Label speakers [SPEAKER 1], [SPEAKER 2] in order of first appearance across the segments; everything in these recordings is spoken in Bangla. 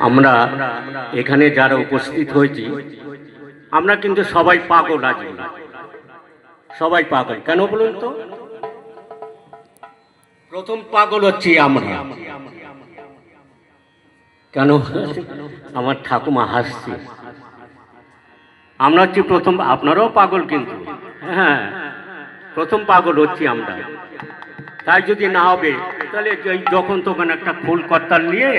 [SPEAKER 1] আমরা এখানে যারা উপস্থিত হয়েছি আমরা কিন্তু সবাই পাগল আছি, সবাই পাগল। কেন বলুন তো? প্রথম পাগল হচ্ছি আমরা। কেন? আমার ঠাকুমা হাসছে। আমরা হচ্ছি প্রথম, আপনারাও পাগল কিন্তু, হ্যাঁ প্রথম পাগল হচ্ছি আমরা। তাই যদি না হবে তাহলে যখন তখন একটা ফুল কর্তাল নিয়ে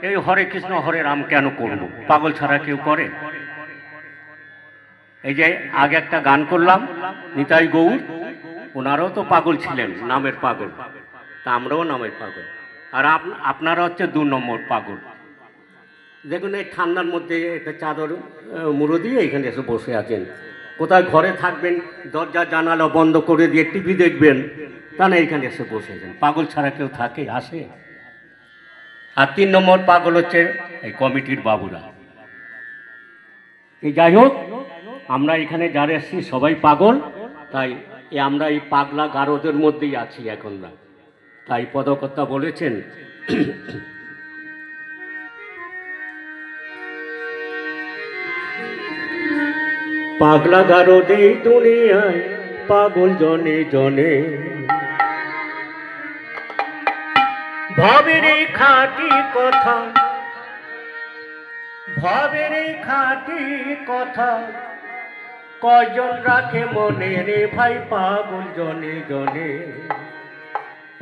[SPEAKER 1] এই হরে কৃষ্ণ হরে রাম কেন করব? পাগল ছাড়া কেউ করে? এই যে আগে একটা গান করলাম নিতাই গৌর, ওনারাও তো পাগল ছিলেন, নামের পাগল। তা আমরাও নামের পাগল, আর আপনারা হচ্ছে 2 নম্বর পাগল। দেখুন এই ঠান্ডার মধ্যে একটা চাদর মুড়ো দিয়ে এখানে এসে বসে আছেন। কোথায় ঘরে থাকবেন দরজা জানালা বন্ধ করে দিয়ে টিভি দেখবেন, তা না এখানে এসে বসে আছেন। পাগল ছাড়া কেউ থাকে, আসে? আর 3 নম্বর পাগল হচ্ছে এই কমিটির বাবুরা। এই যাই হোক, আমরা এখানে যারা এসেছি সবাই পাগল, তাই আমরা এই পাগলা গারদের মধ্যেই আছি এখন না। তাই পদকর্তা বলেছেন পাগলা গারদ এই দুনিয়ায় পাগল জনে জনে, ভাবের এই খাঁটি কথা, ভাবের এই খাঁটি কথা কয়জন রাখে মনে রে ভাই? পাগল জনে জনে,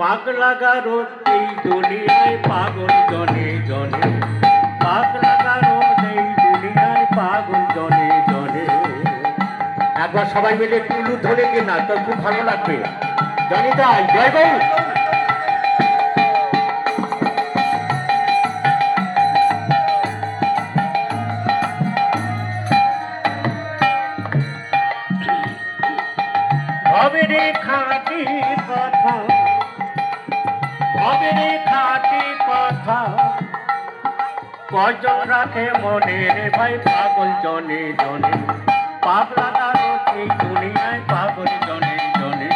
[SPEAKER 1] পাগলা গারদ এই দুনিয়ায় পাগল জনে জনে, পাগলা গারদ এই দুনিয়ায় পাগল জনে জনে। একবার সবাই মিলে টুলু ধরে কিনা তো খুব ভালো লাগবে। জনিতাই জয় গৌর। ভাবের খাঁটি কথা, ভাবের খাঁটি কথা কয়জন রাখে মনে রে ভাই? পাগল জনে জনে, পাগলা গারদ এই দুনিয়ায় পাগল জনে জনে।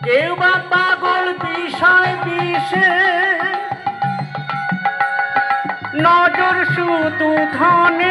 [SPEAKER 1] কেউ বা পাগল বিষয় বিষে, নজর শুধু ধনে,